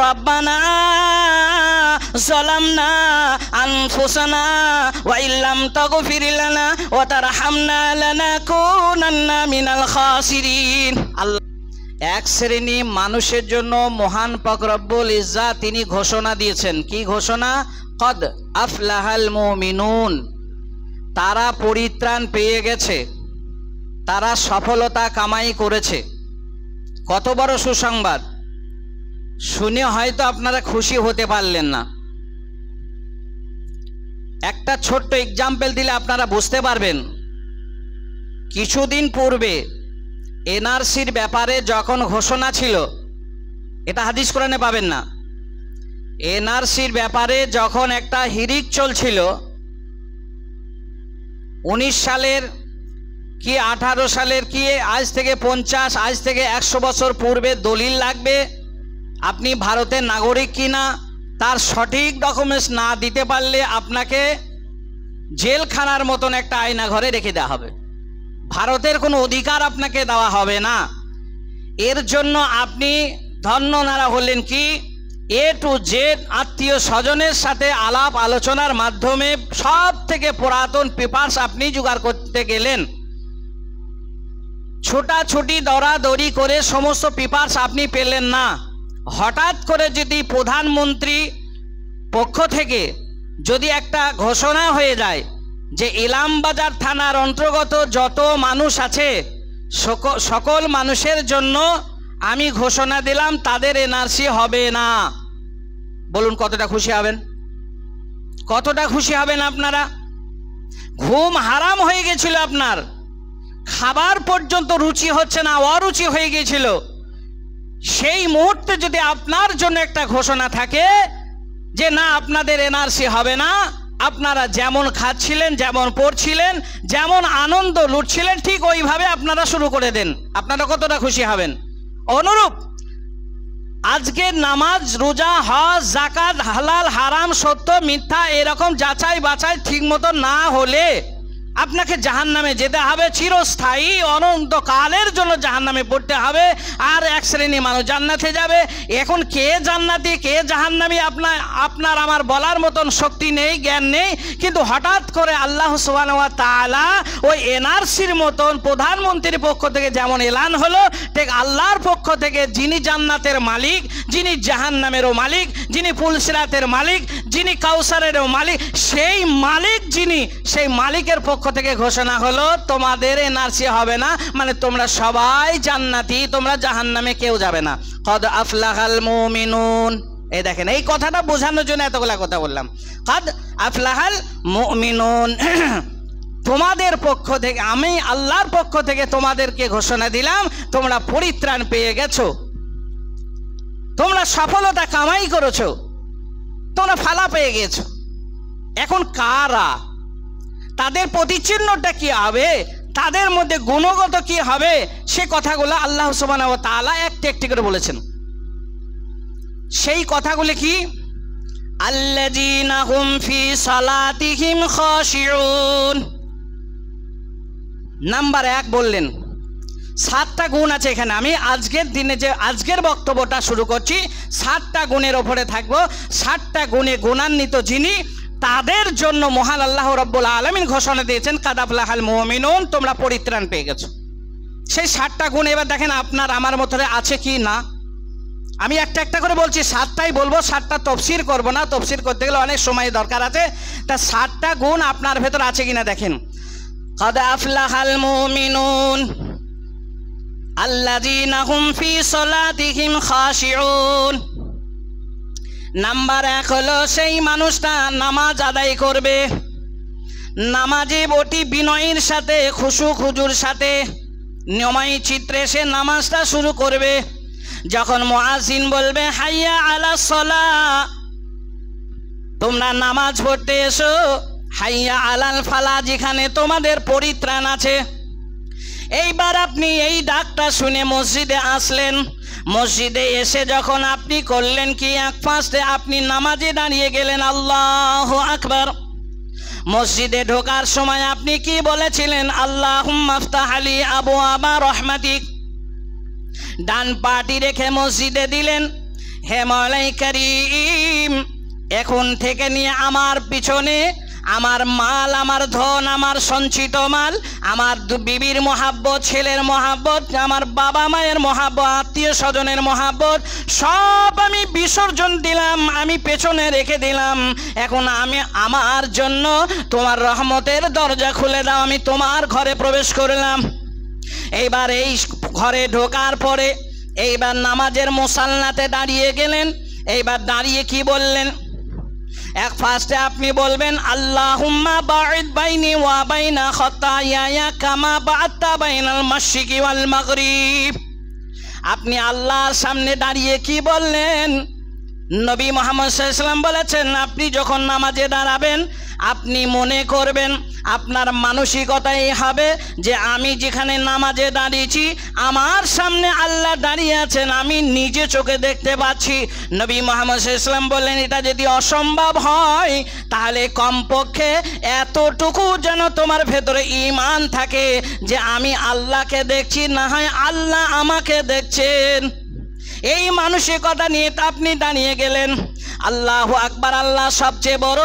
রাব্বানা যালামনা আনফুসানা ওয়া ইল্লাম তাগফির লানা ওয়া তারহামনা লানাকুনান্না মিনাল খাসিরিন। আল্লাহ এক শ্রেণী মানুষের জন্য মহান পাক রব্বুল ইজ্জাত তিনি ঘোষণা দিয়েছেন। কি ঘোষণা? কদ আফলাহাল মুমিনুন, তারা পরিত্রাণ পেয়ে গেছে, তারা সফলতা কামাই করেছে। কত বড় সুসংবাদ! শুনে হয়তো আপনারা খুশি হতে পারলেন না। একটা ছোট্ট এক্সাম্পল দিলে আপনারা বুঝতে পারবেন। কিছুদিন পূর্বে এনআরসির ব্যাপারে যখন ঘোষণা ছিল, এটা হাদিস কোরআনে পাবেন না, এনআরসির ব্যাপারে যখন একটা হিরিক চলছিল, 19 সালের কি 18 সালের কি, আজ থেকে 50 আজ থেকে 100 বছর পূর্বে দলিল লাগবে, আপনি ভারতের নাগরিক কিনা তার সঠিক ডকুমেন্টস না দিতে পারলে আপনাকে জেলখানার মতন একটা আয়না ঘরে রেখে দেওয়া হবে, ভারতের কোনো অধিকার আপনাকে দেওয়া হবে না। এর জন্য আপনি ধন্যনারা হলেন কি এ টু জেড আত্মীয় স্বজনের সাথে আলাপ আলোচনার মাধ্যমে সব থেকে পুরাতন পেপারস আপনি জোগাড় করতে গেলেন, ছোটাছুটি দৌড়াদৌড়ি করে সমস্ত পেপারস আপনি পেলেন না। হঠাৎ করে যদি প্রধানমন্ত্রী পক্ষ থেকে যদি একটা ঘোষণা হয়ে যায় যে ইলামবাজার থানার অন্তর্গত যত মানুষ আছে সকল মানুষের জন্য আমি ঘোষণা দিলাম তাদের এনআরসি হবে না, বলুন কতটা খুশি হবেন? কতটা খুশি হবেন আপনারা? ঘুম হারাম হয়ে গেছিল, আপনার খাবার পর্যন্ত রুচি হচ্ছে না, অরুচি হয়ে গিয়েছিল। সেই মুহূর্তে যদি আপনার জন্য একটা ঘোষণা থাকে যে না আপনাদের এনআরসি হবে না, আপনারা যেমন খাচ্ছিলেন, যেমন পড়ছিলেন, যেমন আনন্দ লুটছিলেন ঠিক ওইভাবে আপনারা শুরু করে দেন, আপনারা কতটা খুশি হবেন? অনুরূপ আজকে নামাজ, রোজা, হজ, যাকাত, হালাল হারাম, সত্য মিথ্যা এরকম যাচাই বাছাই ঠিক মতো না হলে আপনাকে জাহান্নামে যেতে হবে, চিরস্থায়ী অনন্তকালের জন্য জাহান্নামে পড়তে হবে। আর এক শ্রেণী মানুষ জান্নাতে যাবে। এখন কে জান্নাতি কে জাহান্নামী আপনার আমার বলার মতন শক্তি নেই, জ্ঞান নেই। কিন্তু হঠাৎ করে আল্লাহ সুবহানাহু ওয়া তাআলা ওই এনআরসির মতন প্রধানমন্ত্রীর পক্ষ থেকে যেমন এলান হলো, ঠিক আল্লাহর পক্ষ থেকে যিনি জান্নাতের মালিক, যিনি জাহান্নামেরও মালিক, যিনি ফুলসিরাতের মালিক, যিনি কাউসারেরও মালিক, সেই মালিক যিনি, সেই মালিকের পক্ষ থেকে ঘোষণা হলো তোমাদের এনআরসি হবে না, মানে তোমরা সবাই জান্নাতি, তোমরা জাহান্নামে কেউ যাবে না। কদ আফলাহাল মুমিনুন। এই দেখেন, এই কথাটা বোঝানোর জন্য এতগুলা কথা বললাম। কদ আফলাহাল মুমিনুন, তোমাদের পক্ষ থেকে, আমি আল্লাহর পক্ষ থেকে তোমাদেরকে ঘোষণা দিলাম তোমরা পরিত্রাণ পেয়ে গেছো, তোমরা সফলতা কামাই করেছো, তোমরা ফালা পেয়ে গেছো। এখন কারা, তাদের প্রতিচিহ্নটা কি হবে, তাদের মধ্যে গুণগত কি হবে, সে কথাগুলো আল্লাহ সুবহানাহু ওয়া তাআলা একটি একটি করে বলেছেন। সেই কথাগুলি কি? আল্লাযীনা হুম ফি সালাতিহিম খাশিউন। নাম্বার 1 বললেন 7টা গুণ আছে এখানে। আমি আজকের দিনে যে আজকের বক্তব্যটা শুরু করছি 7টা গুণের ওপরে থাকবো। 7টা গুণে গুণান্বিত যিনি, তাদের জন্য মহান আল্লাহ রাব্বুল আলামিন ঘোষণা দিয়েছেন কাদ আফলাহাল মুমিনুন, তোমরা পরিত্রাণ পেয়ে গেছো। সেই 7টা গুণ এবার দেখেন আপনার আমার মধ্যে আছে কি না। আমি একটা একটা করে বলছি, 7টাই বলবো, 7টা তফসির করব না, তফসির করতে গেলে অনেক সময় দরকার আছে। তা 7টা গুণ আপনার ভেতর আছে কিনা দেখেন। কাদ আফলাহাল মুমিনুন আল্লাযীনা হুম ফি সালাতিহিম খাশিউন। নাম্বার 1 হলো সেই মানুষটা নামাজ আদায় করবে, নামাজে অতি বিনয়ের সাথে, খুশু খুজুর সাথে, নিয়মাই চিত্রে সে নামাজটা শুরু করবে। যখন মুয়াজ্জিন বলবে হাইয়া আলাস সালাহ, তোমরা নামাজ পড়তে এসো, হাইয়া আলাল ফালাহ, যেখানে তোমাদের পরিত্রাণ আছে। এইবার আপনি এই ডাকটা শুনে মসজিদে আসলেন, মসজিদে এসে যখন আপনি করলেন কি, এক ফাঁসতে আপনি নামাজে দাঁড়িয়ে গেলেন আল্লাহু আকবার। মসজিদে ঢোকার সময় আপনি কি বলেছিলেন? আল্লাহুম্মা আফতাহ আলি আবওয়াবা রাহমাতিক। ডান পাটি রেখে মসজিদে দিলেন, হে মওলাই কারীম, এখন থেকে নিয়ে আমার পিছনে আমার মাল, আমার ধন, আমার সঞ্চিত মাল, আমার বিবির মহাব্বত, ছেলের মহাব্বত, আমার বাবা মায়ের মহাব্বত, আত্মীয় স্বজনের মহাব্বত সব আমি বিসর্জন দিলাম, আমি পেছনে রেখে দিলাম। এখন আমি আমার জন্য তোমার রহমতের দরজা খুলে দাও, আমি তোমার ঘরে প্রবেশ করলাম। এইবার এই ঘরে ঢোকার পরে এইবার নামাজের মুসাল্লাতে দাঁড়িয়ে গেলেন। এইবার দাঁড়িয়ে কি বললেন? এক ফার্স্টে আপনি বলবেন আল্লাহুম্মা বাঈদ বাইনি ওয়া বাইনা খাতায়ায়া কামা বা'আতা বাইনাল মাশরিকি ওয়াল মাগরিব। আপনি আল্লাহর সামনে দাঁড়িয়ে কি বললেন? নবী মুহাম্মদ সাল্লাল্লাহু আলাইহি ওয়াসাল্লাম বলেছেন, আপনি যখন নামাজে দাঁড়াবেন আপনি মনে করবেন, আপনার মানসিকতাই হবে যে আমি যেখানে নামাজে দাঁড়িয়েছি আমার সামনে আল্লাহ দাঁড়িয়ে আছেন, আমি নিজে চোখে দেখতে পাচ্ছি। নবী মুহাম্মদ সাল্লাল্লাহু আলাইহি ওয়াসাল্লাম বললেন, এটা যদি অসম্ভব হয় তাহলে কমপক্ষে এতটুকু যেন তোমার ভেতরে ঈমান থাকে যে আমি আল্লাহকে দেখছি, না হয় আল্লাহ আমাকে দেখছেন। এই মানসিকতা নিয়ে আপনি দাঁড়িয়ে গেলেন। আল্লাহু আকবার, আল্লাহ সবচেয়ে বড়,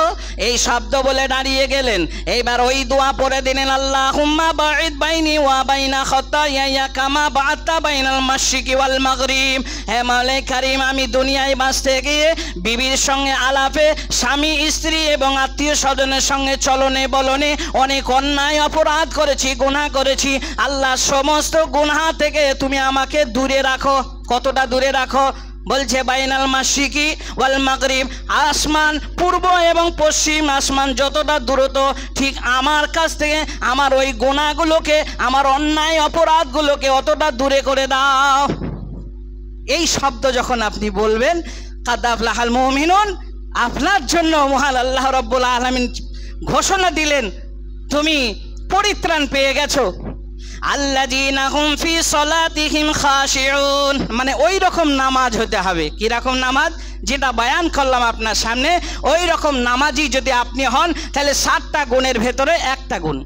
এই শব্দ বলে দাঁড়িয়ে গেলেন। এইবার ওই দোয়া পড়ে দিলেন আল্লাহুম্মা বাঈদ বাইনি ওয়া বাইনা খাতায়ায়া কামা বা'আতা বাইনাল মাশরিকি ওয়াল মাগরিব। হে মওলাই কারীম, আমি দুনিয়ায় বাঁচতে গিয়ে বিবির সঙ্গে আলাপে, স্বামী স্ত্রী এবং আত্মীয় স্বজনের সঙ্গে চলনে বলনে অনেক অন্যায় অপরাধ করেছি, গুনাহ করেছি। আল্লাহ সমস্ত গুনাহ থেকে তুমি আমাকে দূরে রাখো। কতটা দূরে রাখো? বলছে বাইনাল মাশরিকি ওয়াল মাগরিব, আসমান পূর্ব এবং পশ্চিম আসমান যতটা দূরত্ব, ঠিক আমার কাছ থেকে আমার ওই গুনাহগুলোকে, আমার অন্যায় অপরাধগুলোকে অতটা দূরে করে দাও। এই শব্দ যখন আপনি বলবেন, কাদ আফলাহাল মুমিনুন, আপনার জন্য মহান আল্লাহ রাব্বুল আলামিন ঘোষণা দিলেন তুমি পরিত্রাণ পেয়ে গেছো। আল্লাযীনা হুম ফি সলাতিহিম খাশিউন, মানে ওই রকম নামাজ হতে হবে। কি রকম নামাজ? যেটা বয়ান করলাম আপনার সামনে, ওই রকম নামাজি যদি আপনি হন তাহলে 7টা গুণের ভেতরে একটা গুণ।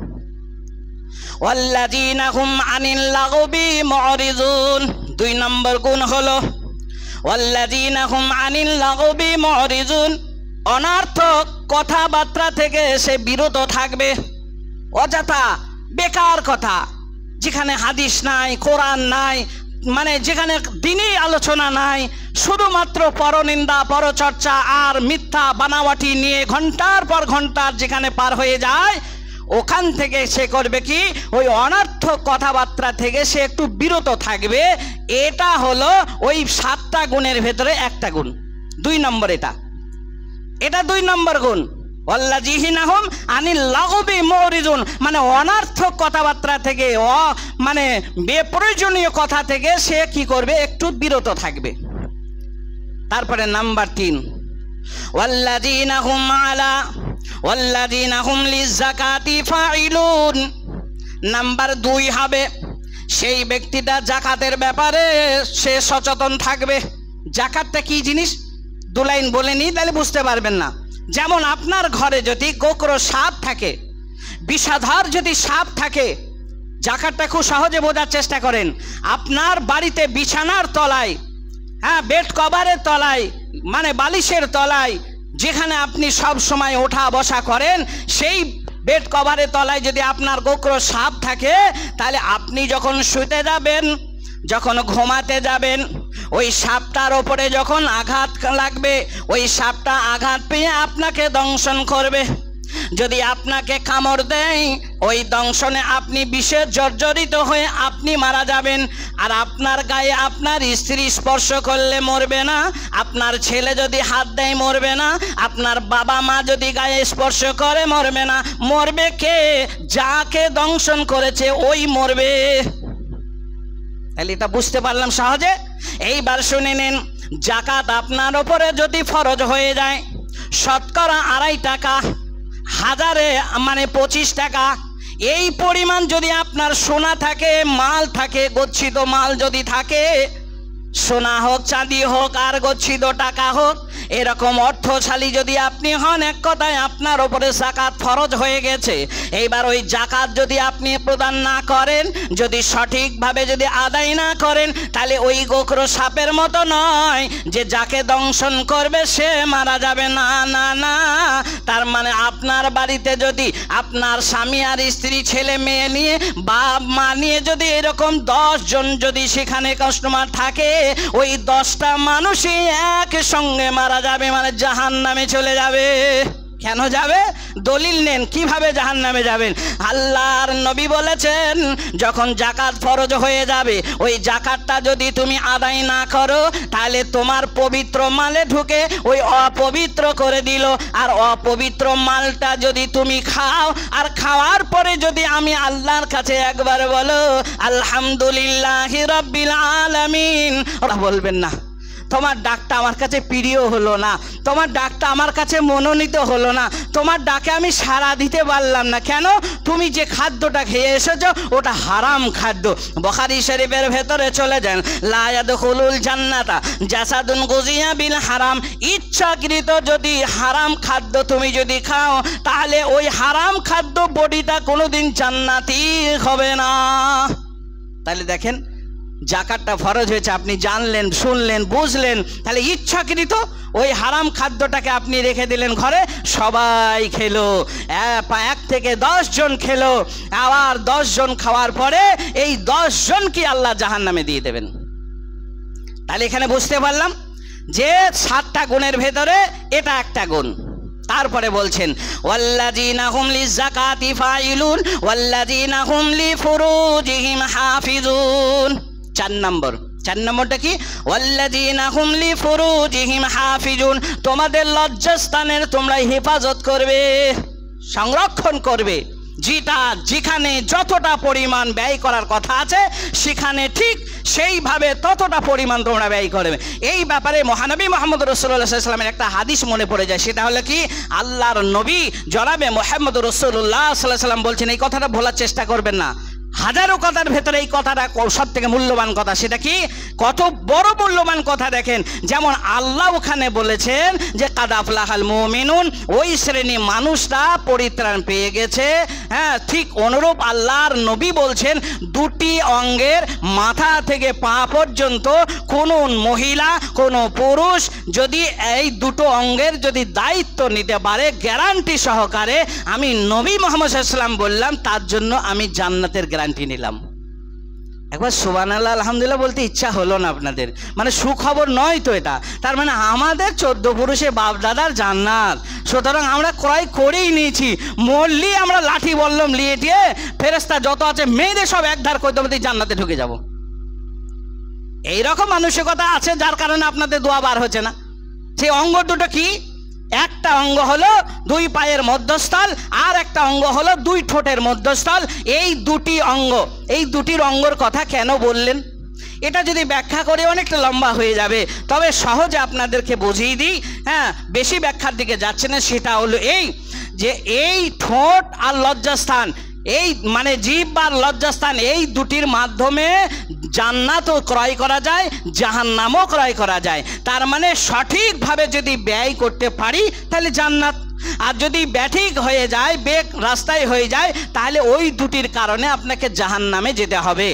ওয়াল্লাযীনা হুম আনিল লাগবি মুরিজুন, 2 নম্বর গুণ হলো ওয়াল্লাযীনা হুম আনিল লাগবি মুরিজুন, অনর্থক কথাবার্তা থেকে সে বিরত থাকবে। অযথা বেকার কথা, যেখানে হাদিস নাই, কোরআন নাই, মানে যেখানে দ্বীনি আলোচনা নাই, শুধুমাত্র পরনিন্দা, পরচর্চা আর মিথ্যা বানাওয়াটি নিয়ে ঘন্টার পর ঘন্টার যেখানে পার হয়ে যায়, ওখান থেকে সে করবে কি, ওই অনর্থক কথাবার্তা থেকে সে একটু বিরত থাকবে। এটা হলো ওই 7টা গুণের ভেতরে একটা গুণ, 2 নম্বর। এটা 2 নম্বর গুণ। ওয়াল্লাযীনা হুম আনিল লাগবি মুরিজুন, মানে অনর্থক কথাবার্তা থেকে, মানে বেপ্রয়োজনীয় কথা থেকে সে কি করবে, একটু বিরত থাকবে। তারপরে নাম্বার 3, ওয়াল্লাযীনা হুম লিযাকাতি ফাইলুন। নাম্বার 2 হবে সেই ব্যক্তিটা জাকাতের ব্যাপারে সে সচেতন থাকবে। জাকাতটা কি জিনিস 2 লাইন বলে নিই, তাহলে বুঝতে পারবেন না। যেমন আপনার ঘরে যদি গোকরো সাপ থাকে, বিষাধর যদি সাপ থাকে, জাকাতটা খুব সহজে বোঝার চেষ্টা করেন। আপনার বাড়িতে বিছানার তলায়, হ্যাঁ বেড কভারের তলায়, মানে বালিশের তলায়, যেখানে আপনি সব সময় ওঠা বসা করেন, সেই বেড কভারের তলায় যদি আপনার গোকরো সাপ থাকে, তাহলে আপনি যখন শুতে যাবেন, যখন ঘুমাতে যাবেন, ওই সাপটার ওপরে যখন আঘাত লাগবে, ওই সাপটা আঘাত পেয়ে আপনাকে দংশন করবে। যদি আপনাকে কামড় দেয়, ওই দংশনে আপনি বিষে জর্জরিত হয়ে আপনি মারা যাবেন। আর আপনার গায়ে আপনার স্ত্রী স্পর্শ করলে মরবে না, আপনার ছেলে যদি হাত দেয় মরবে না, আপনার বাবা মা যদি গায়ে স্পর্শ করে মরবে না। মরবে কে? যাকে দংশন করেছে ওই মরবে। তাহলে এটা বুঝতে পারলাম সহজে। এইবার শুনে নেন, জাকাত আপনার ওপরে যদি ফরজ হয়ে যায়, শতকরা 2.5 টাকা, হাজারে মানে 25 টাকা, এই পরিমাণ যদি আপনার সোনা থাকে, মাল থাকে, গচ্ছিত মাল যদি থাকে, সোনা হোক, চাঁদি হোক, আর গচ্ছিত টাকা হোক, এরকম অর্থশালী যদি আপনি হন, এক কথায় আপনার ওপরে যাকাত ফরজ হয়ে গেছে। এইবার ওই যাকাত যদি আপনি প্রদান না করেন, যদি সঠিকভাবে যদি আদায় না করেন, তাহলে ওই গোখরো সাপের মতো নয় যে যাকে দংশন করবে সে মারা যাবে, না না না। তার মানে আপনার বাড়িতে যদি আপনার স্বামী আর স্ত্রী, ছেলে মেয়ে নিয়ে, বাপ মা নিয়ে যদি এরকম 10 জন যদি সেখানে কাস্টমার থাকে, ওই 10টা মানুষই একসঙ্গে মারা যাবে, মানে জাহান্নামে চলে যাবে। কেন যাবে? দলিল নেন, কিভাবে জাহান্নামে যাবেন। আল্লাহর নবী বলেছেন, যখন যাকাত ফরজ হয়ে যাবে, ওই যাকাতটা যদি তুমি আদায় না করো, তাহলে তোমার পবিত্র মালে ঢুকে ওই অপবিত্র করে দিল। আর অপবিত্র মালটা যদি তুমি খাও, আর খাওয়ার পরে যদি আমি আল্লাহর কাছে একবার বলো আলহামদুলিল্লাহি রাব্বিল আলামিন, ওরা বলবেন না তোমার ডাকটা আমার কাছে প্রিয় হলো না, তোমার ডাকটা আমার কাছে মনোনীত হলো না, তোমার ডাকে আমি সাড়া দিতে পারলাম না। কেন? তুমি যে খাদ্যটা খেয়ে এসেছো ওটা হারাম খাদ্য। বুখারী শরীফের ভেতরে চলে যান, লা ইয়াদখুলুল জান্নাতা জাসাদুন গুযিয়া বিল হারাম। ইচ্ছাকৃত যদি হারাম খাদ্য তুমি যদি খাও, তাহলে ওই হারাম খাদ্য বডিটা কোনোদিন জান্নাতি হবে না। তাহলে দেখেন, যাকাতটা ফরজ হয়েছে, আপনি জানলেন, শুনলেন, বুঝলেন, তাহলে ইচ্ছাকৃত ওই হারাম খাদ্যটাকে আপনি রেখে দিলেন ঘরে, সবাই খেলো, 1 থেকে 10 জন খেলো, আবার 10 জন খাওয়ার পরে এই 10 জনকে আল্লাহ জাহান্নামে দিয়ে দেবেন। তাহলে এখানে বুঝতে পারলাম যে 7টা গুণের ভেতরে এটা একটা গুণ। তারপরে বলছেন ওয়াল্লাযীনা হুম লিযাকাতি ফাইলুন ওয়াল্লাযীনা হুম লিফুরুজিহিম হাফিজুন। 4 নম্বরটা কি? ওয়াল্লাযীনা হুম লিফুরুজিহিম হাফিজুন, তোমাদের লজ্জাস্থানের তোমরা হেফাজত করবে, সংরক্ষণ করবে। যেখানে যতটা পরিমাণ ব্যয় করার কথা আছে, সেখানে ঠিক সেইভাবে ততটা পরিমাণ তোমরা ব্যয় করবে। এই ব্যাপারে মহানবী মুহাম্মদ রাসূলুল্লাহ সাল্লাল্লাহু আলাইহি ওয়াসাল্লামের একটা হাদিস মনে পড়ে যায়। সেটা হলো কি, আল্লাহর নবী জনাবে মুহাম্মদ রাসূলুল্লাহ সাল্লাল্লাহু আলাইহি ওয়াসাল্লাম বলছেন, এই কথাটা ভোলার চেষ্টা করবেন না, হাজারো কথার ভেতরে এই কথাটা সব থেকে মূল্যবান কথা। সেটা কি? কত বড় মূল্যবান কথা দেখেন। যেমন আল্লাহ ওখানে বলেছেন যে কাদ আফলাহাল মুমিনুন, ওই শ্রেণী মানুষটা পরিত্রাণ পেয়ে গেছে। হ্যাঁ, ঠিক অনুরূপ আল্লাহর নবী বলছেন, 2টি অঙ্গের মাথা থেকে পা পর্যন্ত কোনো মহিলা, কোনো পুরুষ যদি এই 2টো অঙ্গের যদি দায়িত্ব নিতে পারে গ্যারান্টি সহকারে, আমি নবী মুহাম্মদ সাল্লাল্লাহু আলাইহি ওয়াসাল্লাম বললাম তার জন্য আমি জান্নাতের গ্যারান্টি নিলাম। একবার সুবহানাল্লাহ আলহামদুলিল্লাহ বলতে ইচ্ছা হলো না আপনাদের? মানে সুখবর নয় তো এটা? তার মানে আমাদের 14 পুরুষে বাপ দাদার জান্নাত। সুতরাং আমরা ক্রয় করেই নিয়েছি, মরলি আমরা লাঠি বললাম লিয়ে দিয়ে ফেরেশতা যত আছে মেয়েদের সব একধার করতে করতে জান্নাতে ঢুকে যাব। এইরকম মানসিকতা আছে, যার কারণে আপনাদের দোয়া বার হচ্ছে না। সেই অঙ্গ দুটো কি? একটা অঙ্গ হলো 2 পায়ের মধ্যস্থল, আর একটা অঙ্গ হলো 2 ঠোঁটের মধ্যস্থল। এই 2টি অঙ্গ, এই 2টির অঙ্গর কথা কেন বললেন? এটা যদি ব্যাখ্যা করে অনেকটা লম্বা হয়ে যাবে, তবে সহজে আপনাদেরকে বুঝিয়ে দিই। হ্যাঁ, বেশি ব্যাখ্যার দিকে যাচ্ছে না। সেটা হলো এই যে এই ঠোঁট আর লজ্জাস্থান, এই মানে জিহ্বা বা লজ্জাস্থান, এই 2টির মাধ্যমে জান্নাতও ক্রয় করা যায়, জাহান্নামও ক্রয় করা যায়। তার মানে সঠিকভাবে যদি ব্যয় করতে পারি তাহলে জান্নাত, আর যদি ব্যাঠিক হয়ে যায়, বেক রাস্তায় হয়ে যায়, তাহলে ওই 2টির কারণে আপনাকে জাহান্নামে যেতে হবে।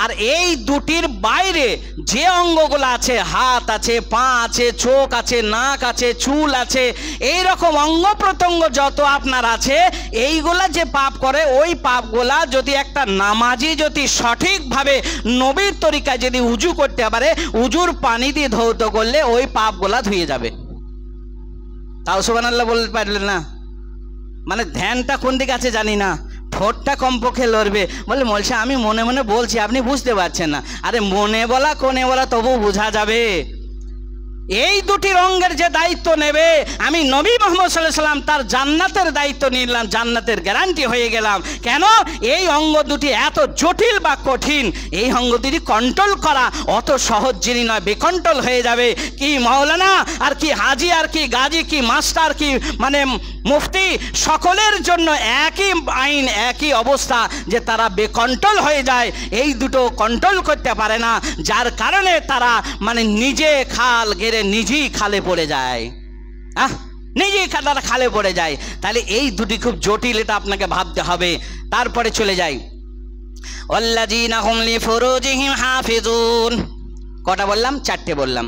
আর এই 2টির বাইরে যে অঙ্গগুলো আছে, হাত আছে, পা আছে, চোখ আছে, নাক আছে, চুল আছে, এই রকম অঙ্গ প্রত্যঙ্গ যত আপনার আছে, এইগুলা যে পাপ করে, ওই পাপগুলা যদি একটা নামাজি যদি সঠিকভাবে নবীর তরিকায় যদি উজু করতে পারে, উজুর পানি দিয়ে ধৌত করলে ওই পাপগুলা ধুয়ে যাবে। তাও সুবহানাল্লাহ বলতে পারলেন না? মানে ধ্যানটা কোন দিকে আছে জানি না, ঠোঁটটা কমপক্ষে লড়বে। বলে বলছে আমি মনে মনে বলছি, আপনি বুঝতে পারছেন না। আরে মনে বলা কোনে বলা তবু বোঝা যাবে। এই দুটি অঙ্গের যে দায়িত্ব নেবে, আমি নবী মুহাম্মদ সাল্লাল্লাহু আলাইহি সাল্লাম তার জান্নাতের দায়িত্ব নিলাম, জান্নাতের গ্যারান্টি হয়ে গেলাম। কেন? এই অঙ্গ দুটি এত জটিল বা কঠিন, এই অঙ্গ দুটি কন্ট্রোল করা অত সহজ জিনিস নয়, বেকন্ট্রোল হয়ে যাবে। কি মাওলানা আর কি হাজি আর কি গাজী কি মাস্টার কি মানে মুফতি, সকলের জন্য একই আইন একই অবস্থা, যে তারা বেকন্ট্রোল হয়ে যায়, এই দুটো কন্ট্রোল করতে পারে না, যার কারণে তারা মানে নিজে খাল গেড়ে নিজেই খালে পড়ে যায়, নিজেই তারা খালে পড়ে যায়। তাহলে এই দুটি খুব জটিল, এটা আপনাকে ভাবতে হবে। তারপরে চলে যাই, ওয়াল্লাযীনা হুম লিফুরুজিহিম হাফিজুন। কটা বললাম? 4টে বললাম।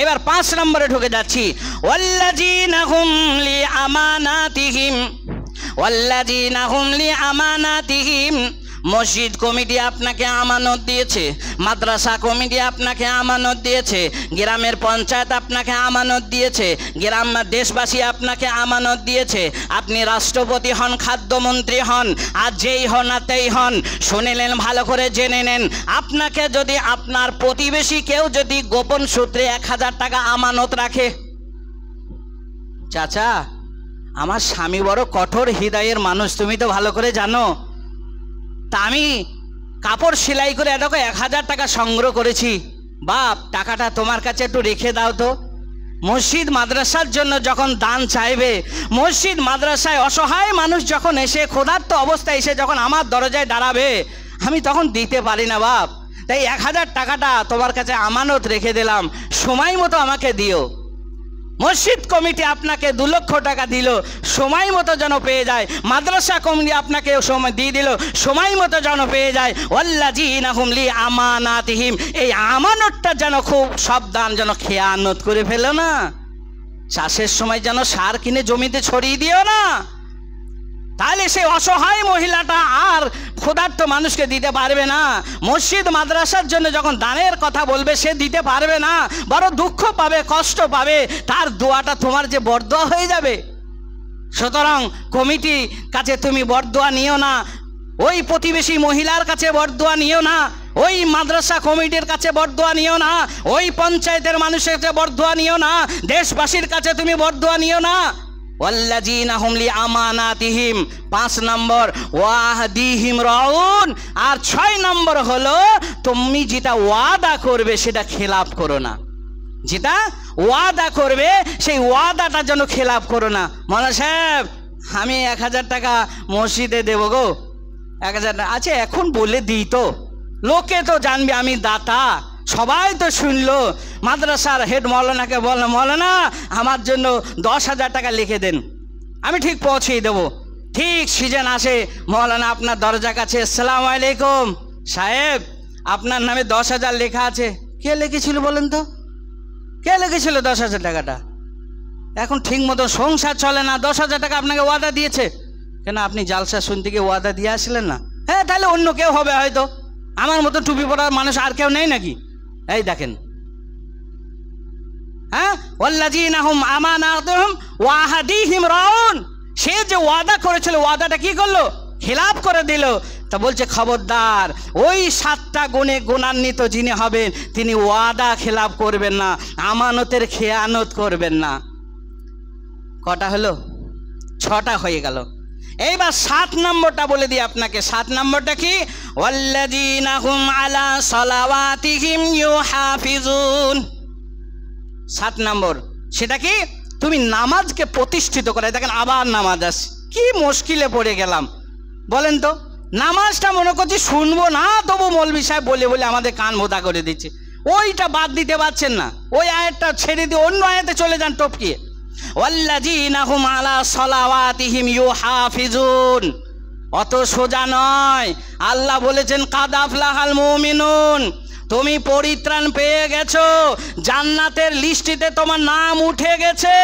এবার 5 নম্বরে ঢুকে যাচ্ছি, ওয়াল্লাযীনা হুম লিআমানাতিহিম, ওয়াল্লাযীনা হুম লিআমানাতিহিম। মসজিদ কমিটি আপনাকে আমানত দিয়েছে, মাদ্রাসা কমিটি আপনাকে আমানত দিয়েছে, গ্রামের পঞ্চায়েত আপনাকে আমানত দিয়েছে, গ্রাম দেশবাসী আপনাকে আমানত দিয়েছে। আপনি রাষ্ট্রপতি হন, খাদ্যমন্ত্রী হন, আর যেই হন আর তেই হন, শুনিলেন, ভালো করে জেনে নেন, আপনাকে যদি আপনার প্রতিবেশী কেউ যদি গোপন সূত্রে 1000 টাকা আমানত রাখে, চাচা আমার স্বামী বড় কঠোর হৃদয়ের মানুষ, তুমি তো ভালো করে জানো, তা আমি কাপড় সেলাই করে এটাকে 1000 টাকা সংগ্রহ করেছি, বাপ টাকাটা তোমার কাছে একটু রেখে দাও তো। মসজিদ মাদ্রাসার জন্য যখন দান চাইবে, মসজিদ মাদ্রাসায় অসহায় মানুষ যখন এসে ক্ষুধার্ত অবস্থায় এসে যখন আমার দরজায় দাঁড়াবে, আমি তখন দিতে পারি না বাপ, তাই 1000 টাকাটা তোমার কাছে আমানত রেখে দিলাম, সময় মতো আমাকে দিও। মসজিদ কমিটি আপনাকে 2 লক্ষ টাকা দিল, সময় মতো যেন পেয়ে যায়। মাদ্রাসা কমিটি আপনাকে সময় দিয়ে দিল, সময় মতো যেন পেয়ে যায়। ওয়াল্লাযীনা হুম লিআমানাতিহিম, এই আমানতটা যেন খুব সাবধান, যেন খেয়ানত করে ফেলো না। চাষের সময় যেন সার কিনে জমিতে ছড়িয়ে দিও না, তাহলে সেই অসহায় মহিলাটা আর ক্ষুধার্ত মানুষকে দিতে পারবে না। মসজিদ মাদ্রাসার জন্য যখন দানের কথা বলবে, সে দিতে পারবে না, বড় দুঃখ পাবে, কষ্ট পাবে, তার দোয়াটা তোমার যে বরদোয়া হয়ে যাবে। সুতরাং কমিটির কাছে তুমি বরদোয়া নিও না, ওই প্রতিবেশী মহিলার কাছে বরদোয়া নিও না, ওই মাদ্রাসা কমিটির কাছে বরদোয়া নিও না, ওই পঞ্চায়েতের মানুষের কাছে বরদোয়া নিও না, দেশবাসীর কাছে তুমি বরদোয়া নিও না। ওয়াল্লাযীনা হুম লিআমানাতিহিম 5 নম্বর, ওয়াহদিহিম রাউন। আর 6 নম্বর হলো, তুমি যেটা ওয়াদা করবে সেটা খেলাপ করো না, যেটা ওয়াদা করবে সেই ওয়াদাটা যেন খেলাপ করো না। মৌলানা সাহেব আমি 1000 টাকা মসজিদে দেবো গো, 1000 টাকা আচ্ছা এখন বলে দিই তো, লোকে তো জানবে আমি দাতা, সবাই তো শুনলো। মাদ্রাসার হেড মৌলানাকে বললাম, মৌলানা আমার জন্য 10,000 টাকা লিখে দেন, আমি ঠিক পৌঁছেই দেবো। ঠিক সিজন আসে, মৌলানা আপনার দরজা কাছে, আসসালামু আলাইকুম সাহেব, আপনার নামে 10,000 লেখা আছে। কে লিখেছিল বলেন তো, কে লিখেছিল 10,000 টাকাটা? এখন ঠিক মতো সংসার চলে না, 10,000 টাকা আপনাকে ওয়াদা দিয়েছে, কেন আপনি জালসা শুনতে গিয়ে ওয়াদা দিয়ে আসলেন না? হ্যাঁ তাহলে অন্য কেউ হবে হয়তো, আমার মতো টুপি পরার মানুষ আর কেউ নেই নাকি? এই দেখেন, হ্যাঁ, ওয়াল্লাযীনা হুম আমানাতুহুম ওয়াহদিহিম রাউন, সে যে ওয়াদা করেছিল ওয়াদাটা কি করলো? খেলাপ করে দিল। তা বলছে খবরদার, ওই 7টা গুণে গুণান্বিত যিনি হবেন তিনি ওয়াদা খেলাপ করবেন না, আমানতের খেয়ানত করবেন না। কটা হলো? 6টা হয়ে গেল। এইবার 7 নম্বরটা বলে দিই আপনাকে। 7 নম্বরটা কি? ওয়াল্লাযীনা হুম আলা সালাওয়াতিহিম ইউহাফিজুন। 7 নম্বর সেটা কি? তুমি নামাজকে প্রতিষ্ঠিত করে। দেখেন আবার নামাজ আসে, কি মুশকিলে পড়ে গেলাম বলেন তো। নামাজটা মনে করছি শুনবো না, তবু মৌলভী সাহেব বলে বলে আমাদের কান ভোতা করে দিচ্ছে। ওইটা বাদ দিতে পারছেন না, ওই আয়াতটা ছেড়ে দিয়ে অন্য আয়াতে চলে যান টপকিয়ে। ওয়াল্লাযীনা হুম আলা সালাওয়াতিহিম ইউহাফিজুন, অত সোজা নয়। আল্লাহ বলেছেন কাদ আফলাহাল মুমিনুন, তুমি পরিত্রাণ পেয়ে গেছো, জান্নাতের লিস্টিতে তোমার নাম উঠে গেছে।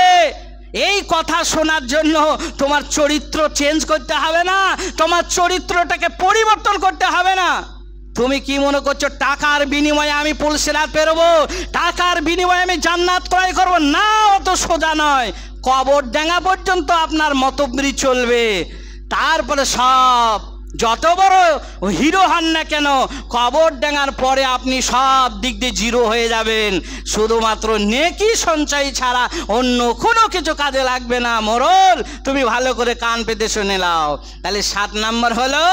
এই কথা শোনার জন্য তোমার চরিত্র চেঞ্জ করতে হবে না, তোমার চরিত্রটাকে পরিবর্তন করতে হবে না। তুমি কি মনে করছো টাকার বিনিময়ে আমি পুলসিরাত পেরোবো, টাকার বিনিময়ে আমি জান্নাত ক্রয় করবো? না, অত সোজা নয়। কবর ডাঙ্গা পর্যন্ত আপনার মতবরি চলবে, তারপরে সব যত বড় হিরো হন না কেন, কবর ডাঙার পরে আপনি সব দিক দিয়ে জিরো হয়ে যাবেন, শুধুমাত্র নেকি সঞ্চয় ছাড়া অন্য কোনো কিছু কাজে লাগবে না। মোরল, তুমি ভালো করে কান পেতে শুনে নাও। তাহলে 7 নম্বর হলো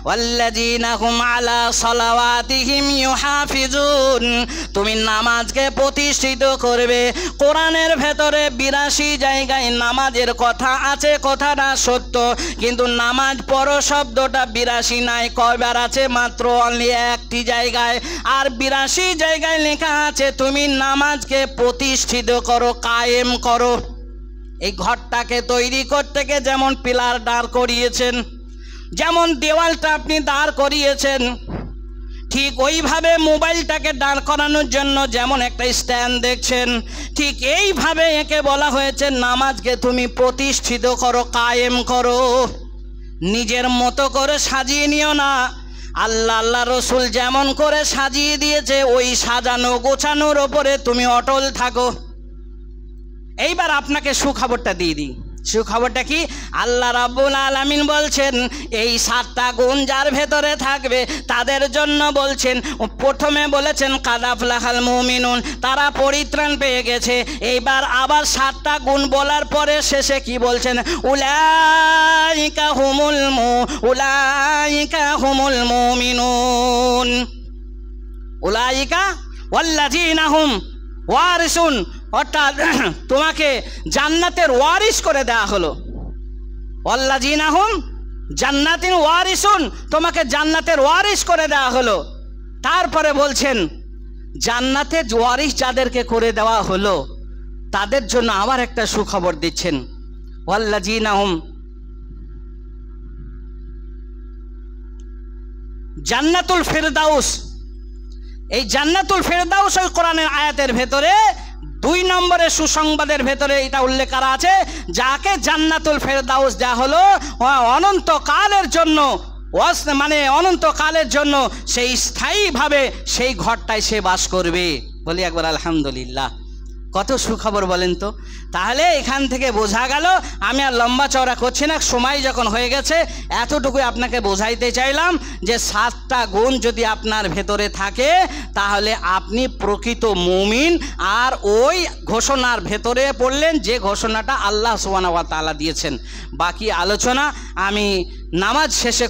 ওয়াল্লাযীনা হুম আলা সালাওয়াতিহিম ইউহাফিজুন, তুমি নামাজকে প্রতিষ্ঠিত করবে। কোরআনের ভেতরে 82 জায়গায় নামাজের কথা আছে, কথাটা সত্য, কিন্তু নামাজ পড়ো শব্দটা 82 নাই, কয়বার আছে? মাত্র অনলি 1টি জায়গায়। আর 82 জায়গায় লেখা আছে তুমি নামাজকে প্রতিষ্ঠিত করো, কায়েম করো। এই ঘরটাকে তৈরি করতে গিয়ে যেমন পিলার দাঁড় করিয়েছেন, যেমন দেওয়ালটা আপনি দাঁড় করিয়েছেন, ঠিক ওইভাবে মোবাইলটাকে দাঁড় করানোর জন্য যেমন একটা স্ট্যান্ড দেখছেন, ঠিক এইভাবে একে বলা হয়েছে নামাজকে তুমি প্রতিষ্ঠিত করো, কায়েম করো। নিজের মতো করে সাজিয়ে নিও না, আল্লাহ রসুল যেমন করে সাজিয়ে দিয়েছে ওই সাজানো গোছানোর ওপরে তুমি অটল থাকো। এইবার আপনাকে সুখবরটা দিয়ে দিই। সুখবরটা কি? আল্লাহ রাব্বুল আলামিন বলছেন এই 7টা গুণ যার ভেতরে থাকবে তাদের জন্য বলছেন, প্রথমে বলেছেন কাদ আফলাহাল মুমিনুন, তারা পরিত্রাণ পেয়ে গেছে। এইবার আবার 7টা গুণ বলার পরে শেষে কি বলছেন? উলাইকা হুমুল মুমিনুন, উলাইকা ওয়াল্লাযীনা হুম ওয়ারিসুন, অর্থাৎ তোমাকে জান্নাতের ওয়ারিস করে দেওয়া হলো। ওয়াল্লাযীনা হুম জান্নাতিন ওয়ারিসুন, তোমাকে জান্নাতের ওয়ারিস করে দেওয়া হলো। তারপরে বলছেন জান্নাতের ওয়ারিস যাদেরকে করে দেওয়া হলো তাদের জন্য আবার একটা সুখবর দিচ্ছেন, ওয়াল্লাযীনা হুম জান্নাতুল ফিরদাউস। এই জান্নাতুল ফিরদাউস ওই কোরআনের আয়াতের ভেতরে 2 নম্বরের সুসংবাদের ভেতরে এটা উল্লেখ করা আছে, যাকে জান্নাতুল ফিরদাউস দেওয়া হলো অনন্তকালের জন্য, মানে অনন্তকালের জন্য সেই স্থায়ীভাবে সেই ঘরটায় সে বাস করবে। বলি একবার আলহামদুলিল্লাহ। কত সুখবর বলেন তো। তাহলে এখান থেকে বোঝা গেল, আমি আর লম্বা চওড়া করছি না, সময় যখন হয়ে গেছে এতটুকুই আপনাকে বোঝাইতে চাইলাম যে 7টা গুণ যদি আপনার ভেতরে থাকে তাহলে আপনি প্রকৃত মুমিন। আর ওই ঘোষণার ভেতরে পড়লেন যে ঘোষণাটা আল্লাহ সুবহানাহু ওয়া তাআলা দিয়েছেন। বাকি আলোচনা আমি নামাজ শেষে